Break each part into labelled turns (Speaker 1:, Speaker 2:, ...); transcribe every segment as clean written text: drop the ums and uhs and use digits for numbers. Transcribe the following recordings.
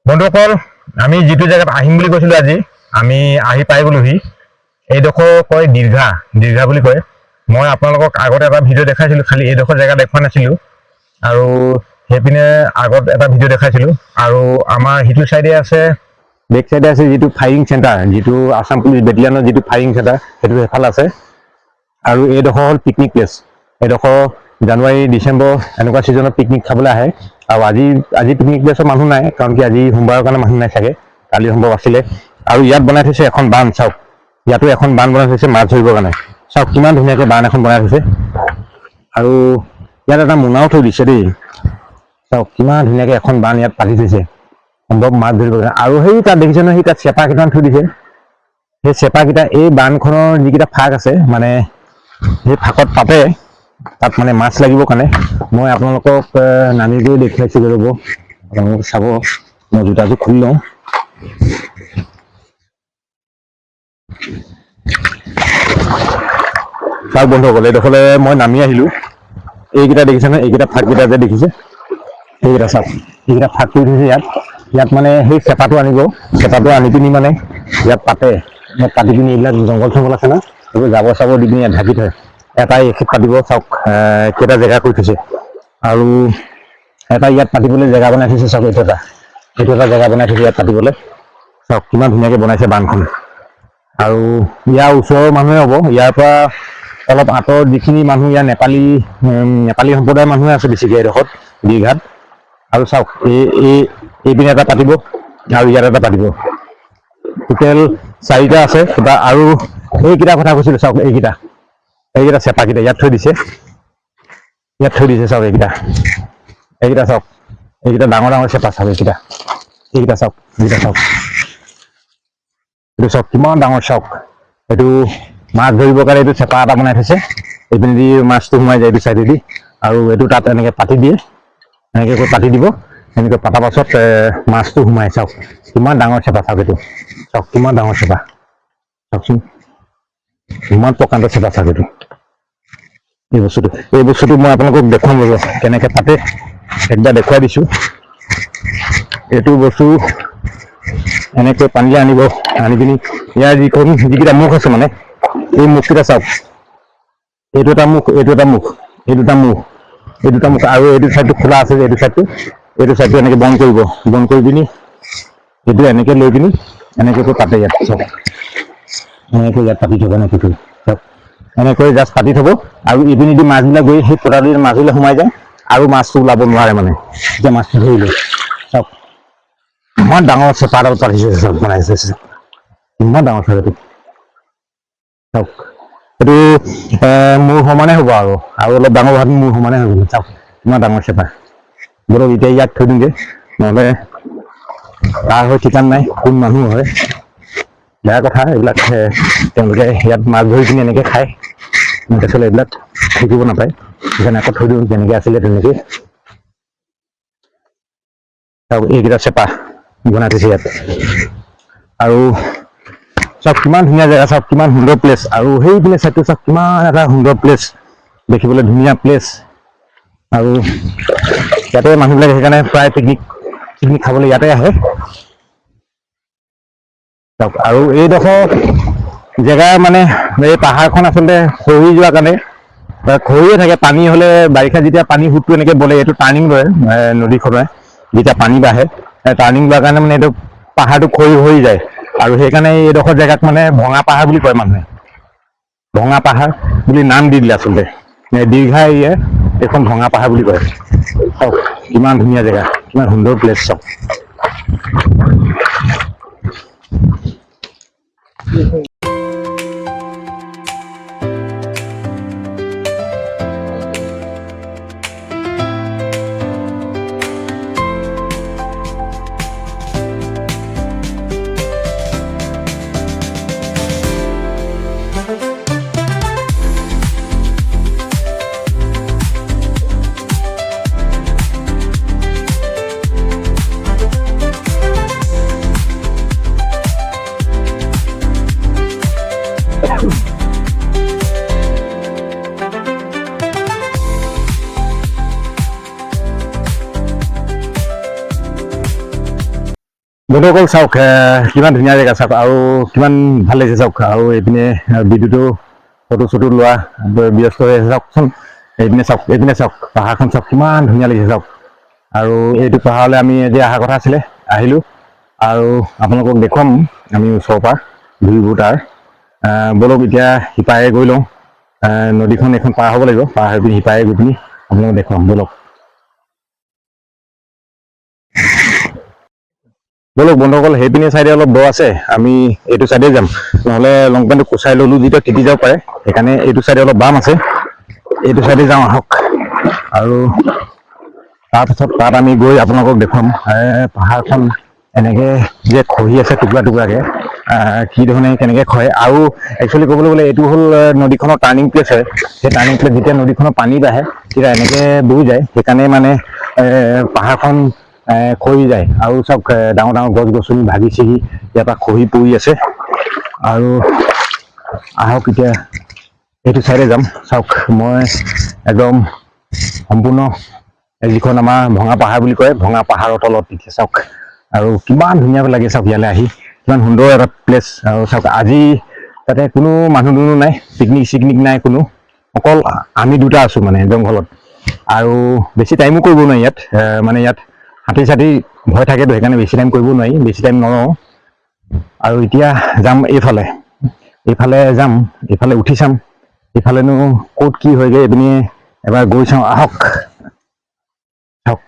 Speaker 1: বন্ধুসকল, আমি যিটো জেগাত আহিম বুলি কৈছিলো আজি আমি আহি পাই গলোহি। এইডোখৰ কয় দীৰ্ঘা বুলি কয়। মই আপোনালোকক আগত এটা ভিডিঅ' দেখাইছিলো, খালি এইডোখৰ জেগা দেখুৱা নাছিলো। আৰু সেইপিনে আগত এটা ভিডিঅ' দেখাইছিলো। আৰু আমাৰ সিটো চাইডে আছে, বেক চাইডে আছে যিটো ফায়াৰিং চেণ্টাৰ, যিটো আছাম পুলিচ বেটেলিয়ানৰ যিটো ফায়াৰিং চেণ্টাৰ, সেইটো সেইফালে আছে। আৰু এইডোখৰ হ'ল পিকনিক প্লেচ। এইডোখৰ জানুৱাৰী ডিচেম্বৰ এনেকুৱা ছিজনত পিকনিক খাবলৈ আহে। আৰু আজি পিকনিক প্লেচৰ মানুহ নাই, কাৰণ কি আজি সোমবাৰৰ কাৰণে মানুহ নাই চাগে, কালি সম্ভৱ আছিলে। আৰু ইয়াত বনাই থৈছে এখন বান্ধ, চাওক ইয়াতো এখন বান্ধ বনাই থৈছে মাছ ধৰিবৰ কাৰণে। চাওক কিমান ধুনীয়াকৈ বান্ধ এখন বনাই থৈছে। আৰু ইয়াত এটা মোনাও থৈ দিছে দেই, চাওক কিমান ধুনীয়াকৈ এখন বান্ধ ইয়াত পাতি থৈছে, সম্ভৱ মাছ ধৰিবৰ কাৰণে। আৰু সেই তাত দেখিছে নহয়, সেই তাত চেপা কেইটামান থৈ দিছে। সেই চেপাকেইটা এই বান্ধখনৰ যিকেইটা ফাঁক আছে, মানে সেই ফাঁকত পাতে, তাত মানে মাছ লাগিবৰ কাৰণে। মই আপোনালোকক নামি গৈ দেখুৱাইছোঁ, ৰ'ব আপোনালোকে চাব। মই জোতাযোৰ খুলি লওঁ। চাওক বন্ধুসকল, এইডোখৰলৈ মই নামি আহিলোঁ। এইকেইটা দেখিছে নহয়, এইকেইটা ফাঁককেইটা যে দেখিছে, সেইকেইটা চাওক, এইকেইটা ফাঁক কৰি থৈছে ইয়াত মানে সেই চেপাটো আনিব। চেপাটো আনি পিনি মানে ইয়াত পাতে, ইয়াত পাতি পিনি এইবিলাক জংঘল চংঘল আছে না, এইবোৰ জাবৰ চাবৰ দি পিনি ইয়াত ঢাকি থয়। এটাই এখিত পাতিব, চাওক কেইটা জেগা কৰি থৈছে। আৰু এটা ইয়াত পাতিবলৈ জেগা বনাই থৈছে, চাওক এইটো এটা জেগা বনাই থৈছে ইয়াত পাতিবলৈ। চাওক কিমান ধুনীয়াকৈ বনাইছে বান্ধখন। আৰু ইয়াৰ ওচৰৰ মানুহে হ'ব, ইয়াৰ পৰা অলপ আঁতৰত যিখিনি মানুহ, ইয়াৰ নেপালী সম্প্ৰদায়ৰ মানুহে আছে বেছিকৈ এইডোখৰত দীঘাত। আৰু চাওক এইপিনে এটা পাতিব আৰু ইয়াত এটা পাতিব, টোটেল 4টা আছে। আৰু এইকেইটা কথা কৈছিলোঁ, চাওক এইকেইটা চেপাকেইটা ইয়াত থৈ দিছে, চাওক এইকেইটা চাওক, এইকেইটা ডাঙৰ ডাঙৰ চেপা, চাওক এইকেইটা চাওক, এইটো চাওক কিমান ডাঙৰ, চাওক এইটো মাছ ধৰিবৰ কাৰণে এইটো চেপা এটা বনাই থৈছে। এইপিনে দি মাছটো সোমাই যায় এইটো চাইডেদি, আৰু এইটো তাত এনেকৈ পাতি দিয়ে, এনেকৈ কৈ পাতি দিব। এনেকৈ পতাৰ পাছত মাছটো সোমাই, চাওক কিমান ডাঙৰ চেপা, চাওক এইটো চাওক কিমান ডাঙৰ চেপা, চাওকচোন ইমান প্ৰকাণ্ড চেপা, চাওক এইটো। এই বস্তুটো মই আপোনালোকক দেখুৱাম ৰ'ব, কেনেকৈ পাতে একবাৰ দেখুৱাই দিছোঁ। এইটো বস্তু এনেকৈ পানীলৈ আনিব, আনি পিনি ইয়াৰ যিকেইটা মুখ আছে, মানে এই মুখকেইটা চাওক, এইটো এটা মুখ, এই দুটা মুখ, আৰু এইটো চাইডটো খোলা আছে যে, এইটো চাইডটো এনেকৈ বন্ধ কৰি পিনি এইটো এনেকৈ লৈ পিনি এনেকৈ পাতে ইয়াত, চাওক এনেকৈ ইয়াত পাতি থব, এনেকৈ চাওক এনেকৈ জাষ্ট পাতি থব। আৰু ইপিনেদি মাছবিলাক গৈ সেই ফুটাটোৰ মাছবিলাক সোমাই যায়, আৰু মাছটো ওলাব নোৱাৰে মানে, এতিয়া মাছটো ধৰিলে। চাওক ইমান ডাঙৰ চেপা এডাল পাতিছে, চাওক বনাইছে, ইমান ডাঙৰ চেপাটো, চাওক এইটো মোৰ সমানে হ'ব, আৰু অলপ ডাঙৰ হোৱাটো মোৰ সমানে হৈ গ'ল। চাওক ইমান ডাঙৰ চেপা। বৰক এতিয়া ইয়াত থৈ দিওঁগৈ, নহ'লে কাৰ হৈ ঠিকান নাই, কোন মানুহ হয়, বেয়া কথা এইবিলাক। তেওঁলোকে ইয়াত মাছ ধৰি পিনি এনেকৈ খায়, আচলতে এইবিলাক শিকিব নাপায়। সেইকাৰণে আকৌ থৈ দিওঁ, যেনেকৈ আছিলে তেনেকৈ। চাওক এইকেইটা চেপা বনাই থৈছে ইয়াত। আৰু চাওক কিমান ধুনীয়া জেগা, চাওক কিমান সুন্দৰ প্লেচ। আৰু সেইপিনে চাইডটো চাওক কিমান এটা সুন্দৰ প্লেচ, দেখিবলৈ ধুনীয়া প্লেচ। আৰু ইয়াতে মানুহবিলাক সেইকাৰণে প্ৰায় পিকনিক খাবলৈ ইয়াতে আহে। চাওক আৰু এইডোখৰ জেগা মানে এই পাহাৰখন আচলতে খহি যোৱাৰ কাৰণে, খহিয়ে থাকে। পানী হ'লে, বাৰিষা যেতিয়া পানী সোঁতটো এনেকৈ বলে, এইটো টাৰ্ণিং লয় নদীখনে, যেতিয়া পানী বাঢ়ে টাৰ্ণিং লোৱাৰ কাৰণে মানে এইটো পাহাৰটো খহি যায়। আৰু সেইকাৰণে এইডোখৰ জেগাত মানে ভঙা পাহাৰ বুলি কয় মানুহে, ভঙা পাহাৰ বুলি নাম দি দিলে আচলতে। দীৰ্ঘা এৰিয়াৰ এইখন ভঙা পাহাৰ বুলি কয়। চাওক কিমান ধুনীয়া জেগা, কিমান সুন্দৰ প্লেচ, চাওক। বন্ধুসকল চাওক কিমান ধুনীয়া জেগা চাওক আৰু কিমান ভাল লাগিছে চাওক আৰু এইপিনে বিদ্যুতো ফটো চটো লোৱা ব্যস্ত হৈ আছে চাওকচোন এইপিনে চাওক পাহাৰখন চাওক কিমান ধুনীয়া লাগিছে চাওক আৰু এইটো পাহাৰলৈ আমি আজি অহা কথা আছিলে আহিলোঁ আৰু আপোনালোকক দেখুৱাম আমি ওচৰৰ পৰা ভিউবোৰ তাৰ বলক এতিয়া সিপাৰে গৈ লওঁ নদীখন এখন পাৰ হ'ব লাগিব পাৰ হৈ পিনি সিপাৰে গৈ পিনি আপোনালোকক দেখুৱাম বলক বন্ধুসকল সেইপিনে চাইডে অলপ দ আছে আমি এইটো চাইডে যাম নহ'লে লং পেণ্টটো কুচাই ল'লোঁ যেতিয়া তিতি যাব পাৰে সেইকাৰণে এইটো চাইডে অলপ বাম আছে এইটো চাইডে যাওঁ আহক আৰু তাৰপাছত তাত আমি গৈ আপোনালোকক দেখুৱাম পাহাৰখন এনেকৈ যে খহি আছে টুকুৰা টুকুৰাকৈ কি ধৰণে কেনেকৈ খহে আৰু একচুৱেলি ক'বলৈ গ'লে এইটো হ'ল নদীখনৰ টাৰ্ণিং প্লেচ হয় সেই টাৰ্ণিং প্লেচ যেতিয়া নদীখনৰ পানী বাঢ়ে তেতিয়া এনেকৈ বৈ যায় সেইকাৰণে মানে পাহাৰখন খহি যায় আৰু চব ডাঙৰ ডাঙৰ গছ গছনি ভাগি ছিগি ইয়াৰ পৰা খহি পৰি আছে আৰু আহক এতিয়া এইটো চাইডে যাম চাওক মই একদম সম্পূৰ্ণ যিখন আমাৰ ভঙা পাহাৰ বুলি কয় ভঙা পাহাৰৰ তলত এতিয়া চাওক আৰু কিমান ধুনীয়াকৈ লাগে চাওক ইয়ালৈ আহি কিমান সুন্দৰ এটা প্লেচ আৰু চাওক আজি তাতে কোনো মানুহ দুনুহ নাই পিকনিক নাই কোনো অকল আমি দুটা আছোঁ মানে জংঘলত আৰু বেছি টাইমো কৰিব নোৱাৰি ইয়াত মানে ইয়াত হাতী চাতী ভয় থাকেতো সেইকাৰণে বেছি টাইম কৰিব নোৱাৰি বেছি টাইম নলওঁ আৰু এতিয়া যাম এইফালে যাম এইফালে উঠি চাম এইফালেনো ক'ত কি হয়গৈ এইপিনে এবাৰ গৈ চাওঁ আহক চাওক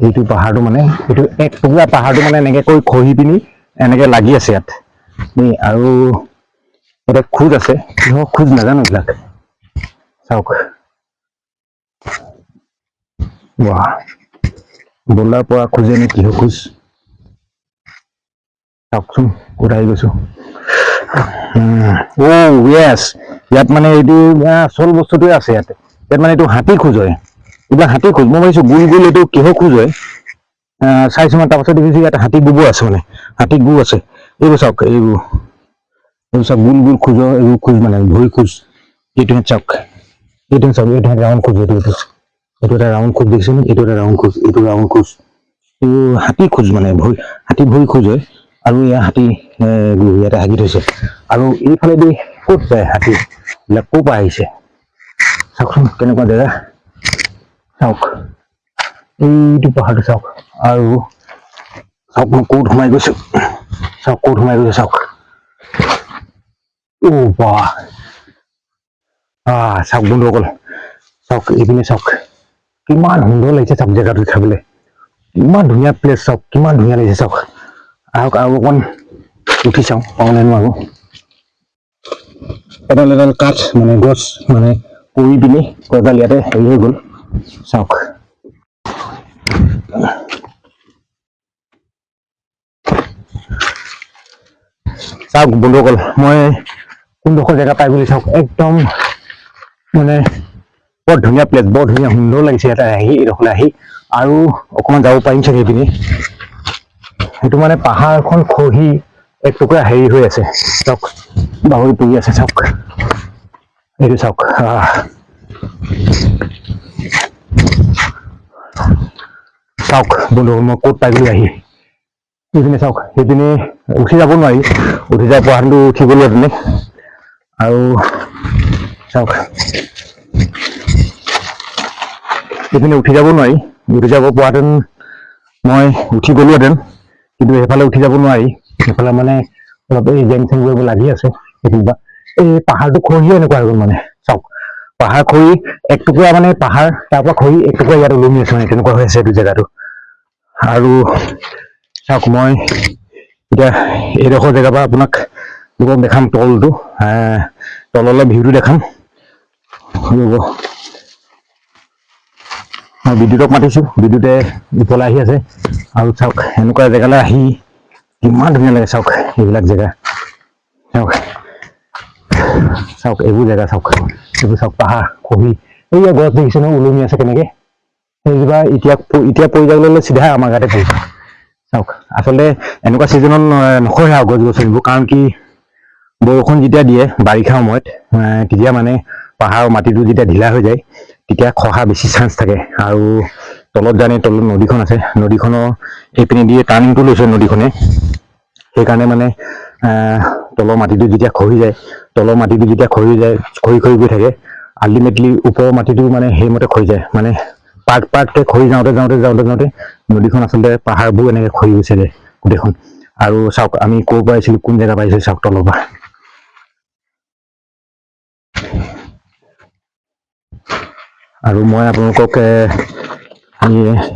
Speaker 1: এইটো পাহাৰটো মানে এইটো এক টুকুৰা পাহাৰটো মানে এনেকৈ খহি পিনি এনেকৈ লাগি আছে ইয়াত আৰু এটা খোজ আছে কিহৰ খোজ নাজানো এইবিলাক চাওক ৱাহ বলাৰ পৰা খোজে নে কিহৰ খোজ চাওকচোন ক'ত আহি গৈছোঁ য়েছ ইয়াত মানে এইটো আচল বস্তুটোৱে আছে ইয়াত মানে এইটো হাতী খোজ হয় এইবিলাক হাতী খোজ মই ভাবিছোঁ গোল গোল এইটো কিহৰ খোজ হয় চাইছোঁ মই তাৰপাছত দেখিছোঁ ইয়াত হাতী গোবৰ আছে মানে হাতী গু আছে এইবোৰ চাওক এইবোৰ চাওক গোল গোল খোজৰ এইবোৰ খোজ মানে ভৰি খোজ এইটোহে চাওক এইটোহে ৰাউণ্ড খোজ এইটো এটা ৰাউণ্ড খোজ দেখিছোঁ এইটো এটা ৰাউণ্ড খোজ এইটো ৰাউণ্ড খোজ এইবোৰ হাতী খোজ মানে হাতী ভৰি খোজ হয় আৰু ইয়াৰ হাতী ইয়াতে হাগি থৈছে আৰু এইফালেদি ক'ত যায় হাতী এইবিলাক ক'ৰ পৰা আহিছে চাওকচোন কেনেকুৱা জেগা চাওক এইটো পাহাৰটো চাওক আৰু চাওক মই ক'ত সোমাই গৈছোঁ চাওক বাহ চাওক বন্ধুসকল চাওক এইপিনে চাওক কিমান সুন্দৰ লাগিছে চাওক জেগাটো খাবলৈ ইমান ধুনীয়া প্লেচ চাওক কিমান ধুনীয়া লাগিছে চাওক আহক আৰু অকণমান উঠি চাওঁ পাওঁনে নোৱাৰো এডাল কাঠ মানে গছ মানে পৰি পিনি গছডাল ইয়াতে হেৰি হৈ গ'ল চাওক বন্ধুসকল মই কোনডোখৰ জেগা পাই বুলি চাওক একদম মানে বৰ ধুনীয়া প্লেচ বৰ ধুনীয়া সুন্দৰ লাগিছে ইয়াতে আহি এইডোখৰলৈ আহি আৰু অকণমান যাব পাৰিম চাগে এইপিনে সেইটো মানে পাহাৰখন খহি এক টুকুৰা হেৰি হৈ আছে চাওক বাগৰি পৰি আছে চাওক এইটো চাওক বন্ধু মই ক'ত পাই গ'লো আহি এইপিনে চাওক সেইপিনে উঠি যাব নোৱাৰি উঠি যায় পোৱাহেঁতেনটো উঠি গ'লো হেঁতেনে আৰু চাওক এইপিনে উঠি যাব নোৱাৰি উঠি যাব পোৱাহেঁতেন মই উঠি গ'লোহেঁতেন কিন্তু সেইফালে উঠি যাব নোৱাৰি সেইফালে মানে অলপ এই জেং চেং কৰিব লাগি আছে কেতিয়াবা এই পাহাৰটো খহিয়ে এনেকুৱা হৈ গ'ল মানে চাওক পাহাৰ খহি এক টুকুৰা মানে পাহাৰ তাৰ পৰা খহি এক টুকুৰা ইয়াত ওলমি আছে মানে তেনেকুৱা হৈ আছে এইটো জেগাটো আৰু চাওক মই এতিয়া এইডোখৰ জেগাৰ পৰা আপোনাক দেখাম তললৈ ভিউটো দেখাম ৰ'ব মই বিদ্যুতক মাতিছোঁ বিদ্যুতে ইফালে আহি আছে আৰু চাওক এনেকুৱা জেগালৈ আহি কিমান ধুনীয়া লাগে চাওক এইবিলাক জেগা চাওক এইবোৰ জেগা চাওক পাহাৰ খহি এইয়া গছ দেখিছে ন ওলমি আছে কেনেকৈ সেইজোপা এতিয়া পৰি যাবলৈ ল'লে চিধা আমাৰ গাতে পৰিব চাওক আচলতে এনেকুৱা ছিজনত নখহে আৰু গছ গছনিবোৰ কাৰণ কি বৰষুণ যেতিয়া দিয়ে বাৰিষা সময়ত তেতিয়া মানে পাহাৰৰ মাটিটো যেতিয়া ঢিলা হৈ যায় তেতিয়া খহা বেছি চান্স থাকে আৰু তলত নদীখন আছে নদীখনৰ এইপিনে দিয়ে টাৰ্ণিংটো লৈছে নদীখনে
Speaker 2: সেইকাৰণে মানে তলৰ মাটিটো যেতিয়া খহি যায় খহি গৈ থাকে আল্টিমেটলি ওপৰৰ মাটিটো মানে সেইমতে খহি যায় মানে পাৰ্টকে খহি যাওঁতে নদীখন আচলতে পাহাৰবোৰ এনেকে খহি গৈছেগে গোটেইখন আৰু চাওক আমি ক'ৰ পৰা আহিছিলো কোন জেগা পাইছো চাওক তলৰ পৰা আৰু মই আপোনালোকক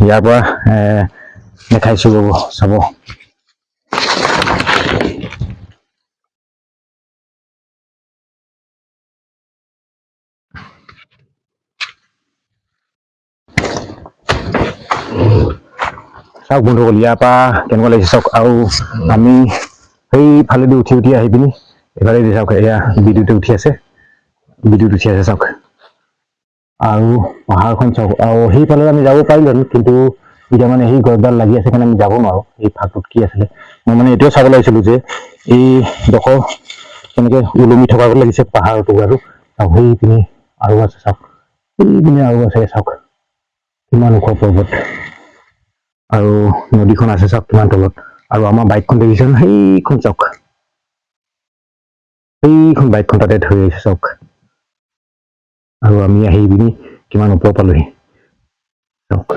Speaker 2: ইয়াৰ পৰা দেখাইছো ৰ'ব চাব চাওক বন্ধুসকল ইয়াৰ পৰা কেনেকুৱা লাগিছে চাওক আৰু আমি সেইফালেদি উঠি আহি পিনি এইফালেদি চাওক এয়া বিদ্যুৎ উঠি আছে চাওক আৰু পাহাৰখন চাওক আৰু সেইফালে আমি যাব পাৰিলো কিন্তু এতিয়া মানে সেই গছডাল লাগি আছে কাৰণে আমি যাব নোৱাৰো এই ফাকটোত কি আছিলে মই মানে এইটোৱে চাব লাগিছিলো যে এইডোখৰ কেনেকে ওলমি থকা লাগিছে পাহাৰৰ টুকুৰাটো চাওক সেইপিনে আৰু আছে চাওক সেইপিনে আৰু আছে চাওক কিমান ওখ পৰ্বত আৰু নদীখন আছে চাওক কিমান তলত আৰু আমাৰ বাইকখন দেখিছে সেইখন চাওক সেইখন বাইকখন তাতে থৈ আহিছে চাওক আৰু আমি আহি পিনি কিমান ওপৰ পালোহি চাওক